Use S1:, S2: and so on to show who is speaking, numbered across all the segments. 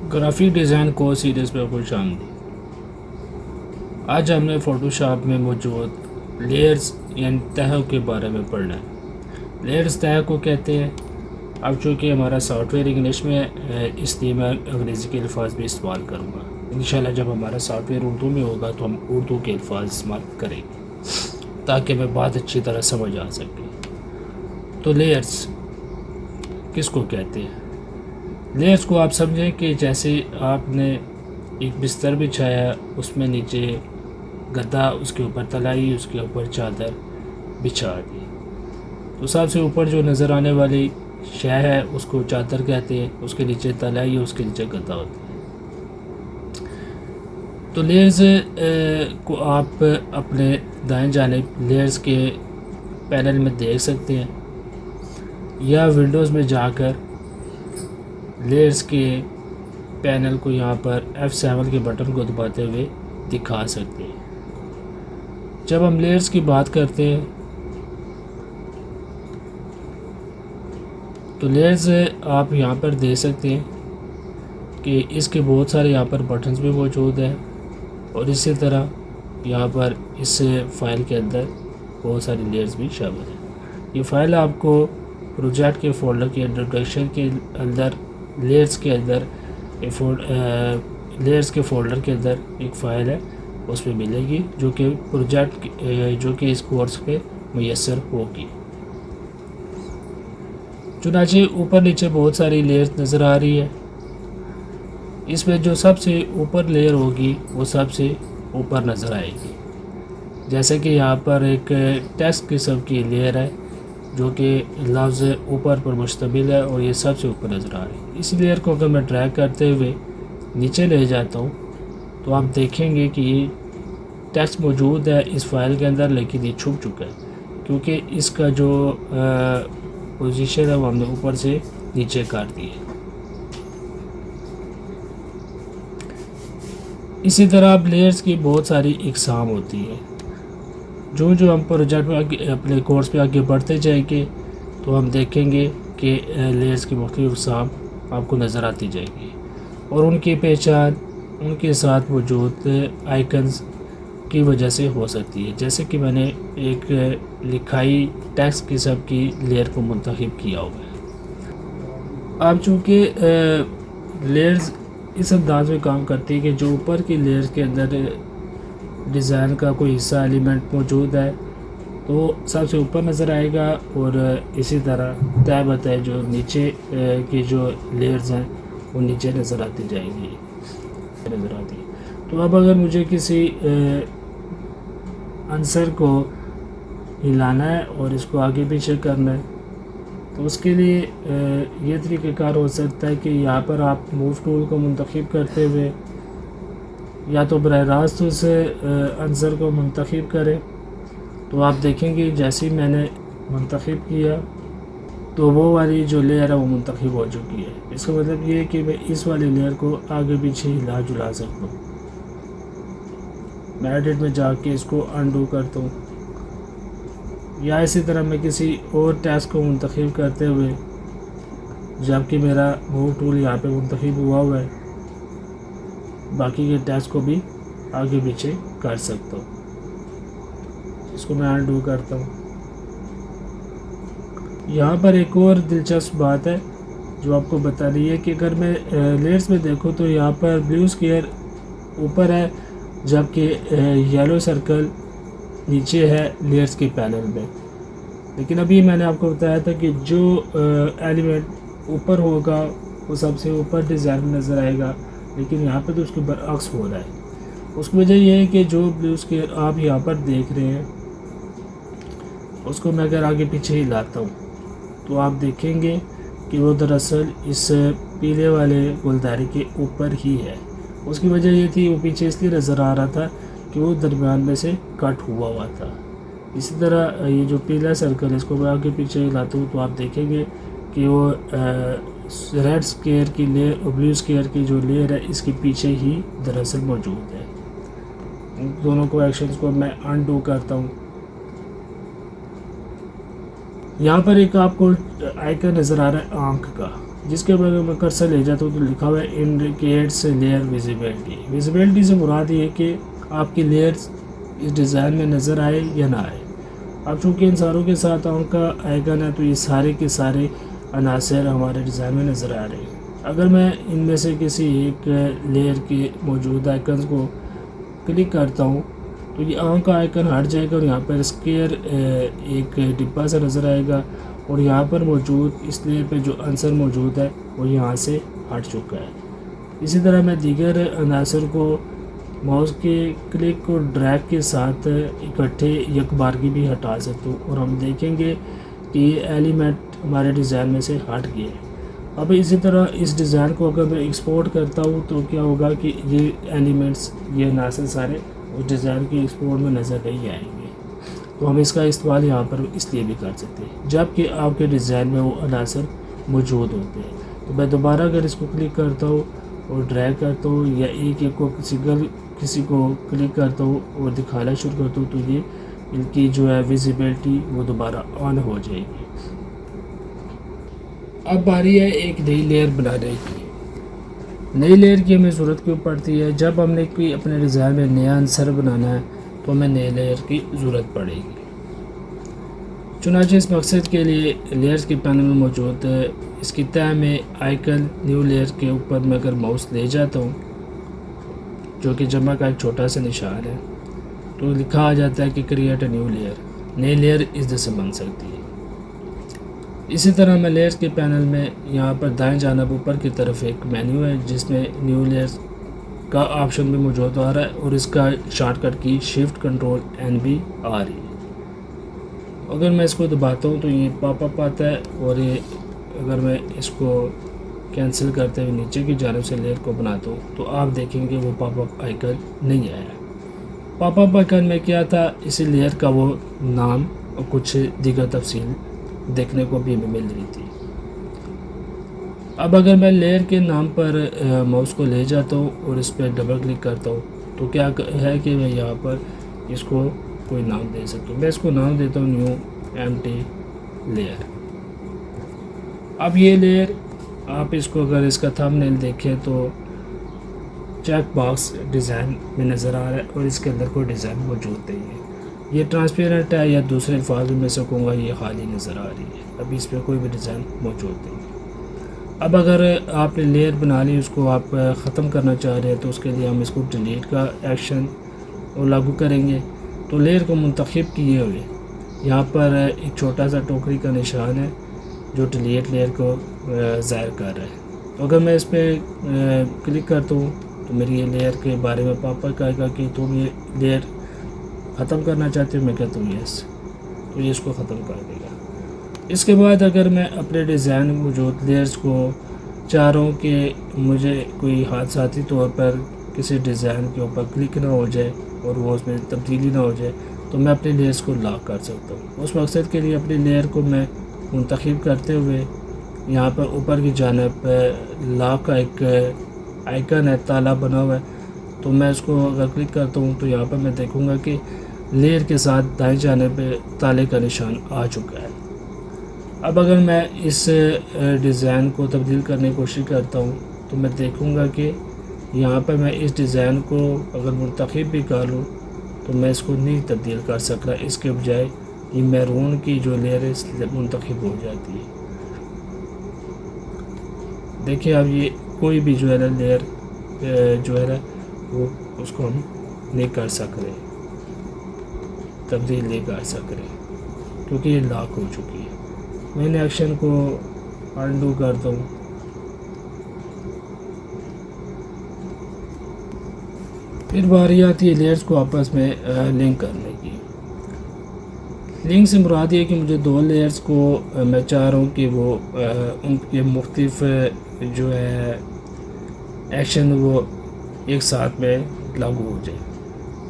S1: Graphic design course series पर खुशामदीद। आज हमने फ़ोटोशॉप में मौजूद लेयर्स यानी तहों के बारे में पढ़ना है। लेयर्स तह को कहते हैं। अब चूँकि हमारा सॉफ्टवेयर इंग्लिश में है, इसलिए मैं अंग्रेज़ी के अल्फाज भी इस्तेमाल करूँगा। इंशाल्लाह जब हमारा सॉफ्टवेयर उर्दू में होगा तो हम उर्दू के अल्फाज इस्तेमाल करेंगे ताकि हमें बात अच्छी तरह समझ आ सके। तो लेयर्स किसको कहते हैं? लेयर्स को आप समझें कि जैसे आपने एक बिस्तर बिछाया, उसमें नीचे गद्दा, उसके ऊपर तलाई, उसके ऊपर चादर बिछा दी, तो सबसे ऊपर जो नज़र आने वाली शय है उसको चादर कहते हैं, उसके नीचे तलाई है, उसके नीचे गद्दा होता है। तो लेयर्स को आप अपने दाएं जानिब लेयर्स के पैनल में देख सकते हैं या विंडोज़ में जाकर लेयर्स के पैनल को यहाँ पर F7 के बटन को दबाते हुए दिखा सकते हैं। जब हम लेयर्स की बात करते हैं तो लेयर्स आप यहाँ पर देख सकते हैं कि इसके बहुत सारे यहाँ पर बटन्स भी मौजूद हैं और इसी तरह यहाँ पर इस फाइल के अंदर बहुत सारी लेयर्स भी शामिल हैं। ये फ़ाइल आपको प्रोजेक्ट के फोल्डर के इंट्रोडक्शन के अंदर लेयर्स के अंदर लेयर्स के फोल्डर के अंदर एक फ़ाइल है, उसमें मिलेगी जो कि प्रोजेक्ट जो कि इस कोर्स पे मुयस्सर होगी। चुनांचे ऊपर नीचे बहुत सारी लेयर्स नज़र आ रही है। इसमें जो सबसे ऊपर लेयर होगी वो सबसे ऊपर नज़र आएगी। जैसे कि यहाँ पर एक टेक्स्ट किस्म की लेयर है जो कि लफ्ज़ ऊपर पर मुश्तमिल है और ये सबसे ऊपर नज़र आ रही है। इस लेयर को अगर मैं ड्रैग करते हुए नीचे ले जाता हूँ तो आप देखेंगे कि ये टेक्स्ट मौजूद है इस फाइल के अंदर, लेकिन ये छुप चुका है क्योंकि इसका जो पोजीशन है वो हमने ऊपर से नीचे कर दी है। इसी तरह अब लेयर्स की बहुत सारी इकसाम होती है। जो जो हम प्रोजेक्ट में आगे अपने कोर्स पे आगे बढ़ते जाएंगे तो हम देखेंगे कि लेयर्स की मुख्तलिफ इकसाम आपको नज़र आती जाएगी और उनकी पहचान उनके साथ मौजूद आइकन्स की वजह से हो सकती है। जैसे कि मैंने एक लिखाई टेक्स्ट किस्म की लेयर को मुंतखब किया हुआ है। अब चूँकि लेयर्स इस अंदाज में काम करती है कि जो ऊपर की लेयर्स के अंदर डिज़ाइन का कोई हिस्सा एलिमेंट मौजूद है तो सबसे ऊपर नज़र आएगा और इसी तरह तय बताए जो नीचे की जो लेयर्स हैं वो नीचे नज़र आती जाएंगी, नज़र आती है। तो अब अगर मुझे किसी आंसर को हिलाना है और इसको आगे पीछे करना है तो उसके लिए ये तरीक़ेकार हो सकता है कि यहाँ पर आप मूव टूल को मुंतखब करते हुए या तो बराह रास्त उस आंसर को मुंतखब करें तो आप देखेंगे जैसे ही मैंने मुंतखब किया तो वो वाली जो लेयर है वो मुंतखब हो चुकी है। इसका मतलब ये है कि मैं इस वाली लेयर को आगे पीछे हिला जुला सकता हूँ। मैं एडिट में जाके इसको अनडू करता हूँ या इसी तरह मैं किसी और टैस्क को मुंतखब करते हुए जबकि मेरा मूव टूल यहाँ पे मुंतखब हुआ है बाकी के टैक्स को भी आगे पीछे कर सकता हूँ। इसको मैं अनडू करता हूँ। यहाँ पर एक और दिलचस्प बात है जो आपको बता रही है कि अगर मैं लेयर्स में देखूँ तो यहाँ पर ब्लू स्क्वायर ऊपर है जबकि येलो सर्कल नीचे है लेयर्स के पैनल में। लेकिन अभी मैंने आपको बताया था कि जो एलिमेंट ऊपर होगा वो सबसे ऊपर डिज़ाइन नज़र आएगा, लेकिन यहाँ पे तो उसके बरअक्स हो रहा है। उसकी वजह यह है कि जो ब्लू स्क्वायर आप यहाँ पर देख रहे हैं उसको मैं अगर आगे पीछे हिलाता हूँ तो आप देखेंगे कि वो दरअसल इस पीले वाले गुलदारे के ऊपर ही है। उसकी वजह ये थी वो पीछे इसलिए नज़र आ रहा था कि वो दरमियान में से कट हुआ था। इसी तरह ये जो पीला सर्कल है इसको मैं आगे पीछे हिलाता हूँ तो आप देखेंगे कि वो रेड स्क्वायर की लेयर और ब्लू स्क्वायर की जो लेयर है इसके पीछे ही दरअसल मौजूद है। इन दोनों को एक्शंस को मैं अनडू करता हूँ। यहाँ पर एक आपको आइकन नज़र आ रहा है आँख का, जिसके ऊपर मैं कर्सर ले जाता हूँ तो लिखा हुआ है इंडिकेट्स लेयर विजिबिलिटी। विजिबिलिटी से मुराद ये है कि आपकी लेयर्स इस डिज़ाइन में नज़र आए या ना आए। अब चूँकि इन सारों के साथ आंख का आइकन है तो ये सारे के सारे अनासर हमारे डिज़ाइन में नज़र आ रहे हैं। अगर मैं इनमें से किसी एक लेयर के मौजूद आइकन को क्लिक करता हूँ तो ये आंख का आइकन हट जाएगा और यहाँ पर स्क्वायर एक डिब्बा सा नज़र आएगा और यहाँ पर मौजूद इस लेयर पे जो आंसर मौजूद है वो यहाँ से हट चुका है। इसी तरह मैं दीगर अनासर को माउस के क्लिक और ड्रैग के साथ इकट्ठे एक बार की भी हटा सकता हूँ और हम देखेंगे कि ये एलिमेंट हमारे डिज़ाइन में से हट गए। अब इसी तरह इस डिज़ाइन को अगर मैं एक्सपोर्ट करता हूँ तो क्या होगा कि ये एलिमेंट्स ये अनासर सारे उस डिज़ाइन के एक्सपोर्ट में नज़र नहीं आएंगे। तो हम इसका इस्तेमाल यहाँ पर इसलिए भी कर सकते हैं जबकि आपके डिज़ाइन में वो अनासर मौजूद होते हैं। तो मैं दोबारा अगर इसको क्लिक करता हूँ और ड्रैग करता हूँ या एक को किसी को क्लिक करता हूँ और दिखाना शुरू करता हूँ तो ये इनकी जो है विजिबिलिटी वो दोबारा ऑन हो जाएगी। अब बारी है एक नई लेयर बनाने की। नई लेयर की हमें ज़रूरत क्यों पड़ती है? जब हमने कोई अपने डिज़ाइन में नया आंसर बनाना है तो हमें नए लेयर की ज़रूरत पड़ेगी। चुनांचे इस मकसद के लिए लेयर्स के पैनल में मौजूद इसकी तह में आइकन न्यू लेयर के ऊपर मैं अगर माउस ले जाता हूँ जो कि जमा का एक छोटा सा निशान है तो लिखा आ जाता है कि क्रिएट अ न्यू लेयर, नई लेयर इस से बन सकती है। इसी तरह मैं लेयर्स के पैनल में यहाँ पर दाएं जानिब ऊपर की तरफ एक मेन्यू है जिसमें न्यू लेयर्स का ऑप्शन भी मौजूद आ रहा है और इसका शॉर्टकट की शिफ्ट कंट्रोल एन भी आ रही है। अगर मैं इसको दबाता हूँ तो ये पॉपअप आता है और ये अगर मैं इसको कैंसिल करते हुए नीचे की जानिब से लेयर को बनाता हूँ तो आप देखेंगे वो पॉपअप आइकन नहीं आया। पॉपअप आइकन में क्या था, इसी लेयर का वो नाम और कुछ दीगर तफसील देखने को भी हमें मिल रही थी। अब अगर मैं लेयर के नाम पर माउस को ले जाता हूँ और इस पर डबल क्लिक करता हूँ तो क्या है कि मैं यहाँ पर इसको कोई नाम दे सकता हूँ। मैं इसको नाम देता हूँ न्यू एम्प्टी लेयर। अब ये लेयर आप इसको अगर इसका थंबनेल देखें तो चेक बॉक्स डिज़ाइन में नज़र आ रहा है और इसके अंदर कोई डिज़ाइन मौजूद नहीं है। ये ट्रांसपेरेंट है या दूसरे अल्फाज में से कहूँगा ये खाली नज़र आ रही है। अभी इस पर कोई भी डिज़ाइन मौजूद नहीं है। अब अगर आपने लेयर बना ली उसको आप ख़त्म करना चाह रहे हैं तो उसके लिए हम इसको डिलीट का एक्शन लागू करेंगे। तो लेयर को मुंतखब किए हुए यहाँ पर एक छोटा सा टोकरी का निशान है जो डिलीट लेयर को ज़ाहिर कर रहा है। तो अगर मैं इस पर क्लिक करता हूँ तो मेरी ये लेयर के बारे में पापा कहेगा कि तुम ये लेयर ख़त्म करना चाहते हो। मैं कहता हूँ यस, तो ये इसको ख़त्म कर देगा। इसके बाद अगर मैं अपने डिज़ाइन में मौजूद लेयर्स को चाह रहा हूँ कि मुझे कोई हादसाती तौर पर किसी डिज़ाइन के ऊपर क्लिक ना हो जाए और वो उसमें तब्दीली ना हो जाए तो मैं अपने लेयर्स को लॉक कर सकता हूँ। उस मकसद के लिए अपने लेयर को मैं मुंतखब करते हुए यहाँ पर ऊपर की जानिब लॉक का एक आइकन है, ताला बना हुआ है, तो मैं इसको अगर क्लिक करता हूँ तो यहाँ पर मैं देखूँगा कि लेयर के साथ दाएं जानिब ताले का निशान आ चुका है। अब अगर मैं इस डिज़ाइन को तब्दील करने की कोशिश करता हूँ तो मैं देखूँगा कि यहाँ पर मैं इस डिज़ाइन को अगर मुंतखब भी कर लूँ तो मैं इसको नहीं तब्दील कर सक रहा। इसके बजाय ये मैरून की जो लेयर है मुंतखब हो जाती है। देखिए अब ये कोई भी जो है ना लेयर जो है ना वो उसको हम नहीं कर सक रहे, तब्दील नहीं कर सक रहे क्योंकि ये लॉक हो चुकी है। मैंने एक्शन को अनडू करता हूँ। फिर बारी आती है लेयर्स को आपस में लिंक करने की। लिंक से मुराद ये कि मुझे दो लेयर्स को मैं चाह रहा हूँ कि वो उनके मुख्तलिफ जो है एक्शन वो एक साथ में लागू हो जाए।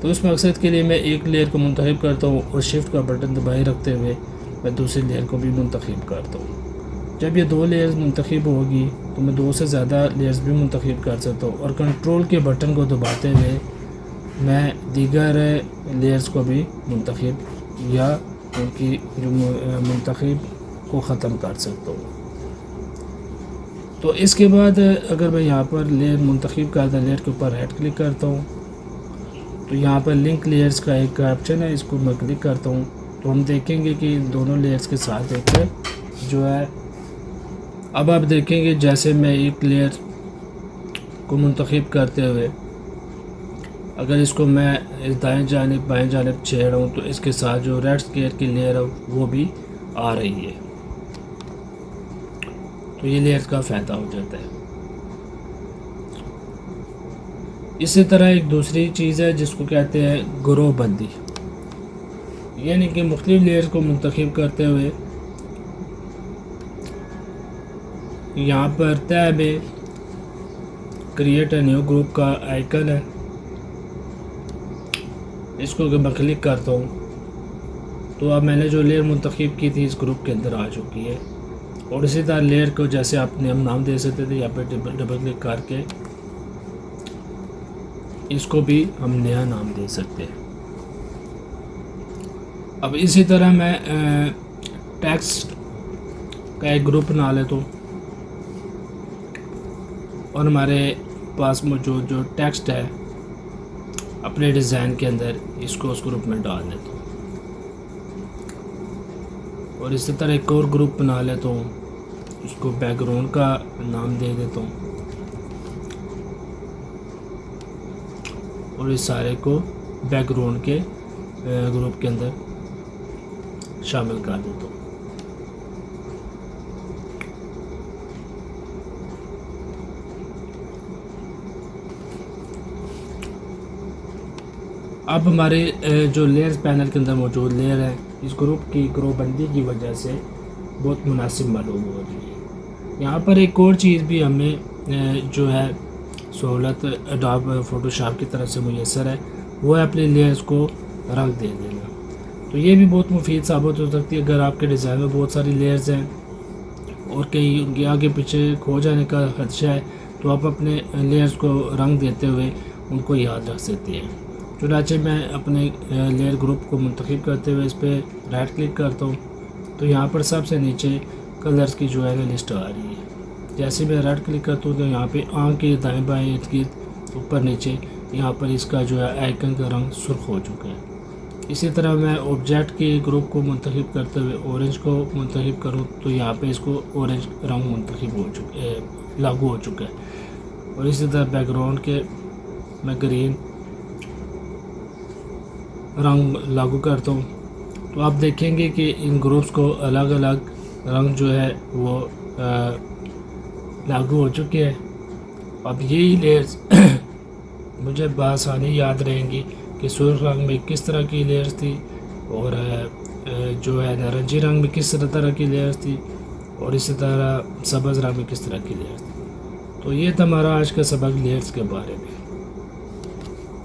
S1: तो उस मकसद के लिए मैं एक लेयर को मुंतखब करता हूँ और शिफ्ट का बटन दबाए रखते हुए मैं दूसरी लेयर को भी मुंतखब करता हूँ। जब ये दो लेयर्स मुंतखब होगी तो मैं दो से ज़्यादा लेयर्स भी मुंतखब कर सकता हूँ और कंट्रोल के बटन को दबाते हुए मैं दीगर लेयर्स को भी मुंतखब या उनकी जो मुंतखब को ख़त्म कर सकता हूँ। तो इसके बाद अगर मैं यहाँ पर लेयर मुंतखब करता लेयर के ऊपर राइट क्लिक करता हूँ तो यहाँ पर लिंक लेयर्स का एक ऑप्शन है, इसको मैं क्लिक करता हूँ तो हम देखेंगे कि दोनों लेयर्स के साथ एक जो है, अब आप देखेंगे जैसे मैं एक लेयर को मुंतखब करते हुए अगर इसको मैं इस दाएं जानिब बाएं जानिब छेड़ हूँ तो इसके साथ जो रेड स्केयर की लेयर है वो भी आ रही है। तो ये लेयर का फ़ायदा हो जाता है। इसी तरह एक दूसरी चीज़ है जिसको कहते हैं ग्रुप बंदी, यानी कि मुख्तलिफ लेयर्स को मुंतखब करते हुए यहाँ पर टैब में क्रिएट अ न्यू ग्रुप का आइकन है, इसको अगर मैं क्लिक करता हूँ तो अब मैंने जो लेयर मुंतखब की थी इस ग्रुप के अंदर आ चुकी है। और इसी तरह लेयर को जैसे आपने हम नाम दे सकते थे, यहाँ पे डबल क्लिक करके इसको भी हम नया नाम दे सकते हैं। अब इसी तरह मैं टेक्स्ट का एक ग्रुप बना लेता हूँ और हमारे पास मौजूद जो टेक्स्ट है अपने डिज़ाइन के अंदर इसको उस ग्रुप में डाल देता हूँ। और इसी तरह एक और ग्रुप बना लेता हूँ, उसको बैकग्राउंड का नाम दे देता हूँ और इस सारे को बैकग्राउंड के ग्रुप के अंदर शामिल कर देता हूँ। अब हमारे जो लेयर्स पैनल के अंदर मौजूद लेयर है इस ग्रुप की ग्रुप बंदी की वजह से बहुत मुनासिब मालूम हो रही है। यहाँ पर एक और चीज़ भी हमें जो है सहूलत एडोब फोटोशॉप की तरफ से मुयसर है, वो है अपने लेयर्स को रंग दे देना। तो ये भी बहुत मुफीद साबित हो सकती है अगर आपके डिज़ाइन में बहुत सारी लेयर्स हैं और कहीं उनके आगे पीछे खो जाने का खदशा है तो आप अपने लेयर्स को रंग देते हुए उनको याद रख सकते हैं। चुनांचे मैं अपने लेयर ग्रुप को मुंतखब करते हुए इस पर राइट क्लिक करता हूँ तो यहाँ पर सबसे नीचे कलर्स की जो है ना लिस्ट आ रही है। जैसे मैं राइट क्लिक करता हूँ तो यहाँ पे आँख के दाएँ बाएँ इर्द गिर्द ऊपर नीचे यहाँ पर इसका जो है आइकन का रंग सुर्ख हो चुका है। इसी तरह मैं ऑब्जेक्ट के ग्रुप को मुंतखब करते हुए ऑरेंज को मुंतखब करूँ तो यहाँ पे इसको ऑरेंज रंग मुंतखब हो चुका लागू हो चुका है। और इसी तरह बैकग्राउंड के मैं ग्रीन रंग लागू करता हूँ तो आप देखेंगे कि इन ग्रुप्स को अलग अलग रंग जो है वो लागू हो चुके हैं। अब यही लेयर्स मुझे बआसानी याद रहेंगी कि सुर्ख रंग में किस तरह की लेयर्स थी और जो है नारंगी रंग में किस तरह की लेयर्स थी और इसी तरह सब्ज़ रंग में किस तरह की लेयर्स थी। तो ये था हमारा आज का सबक लेयर्स के बारे में।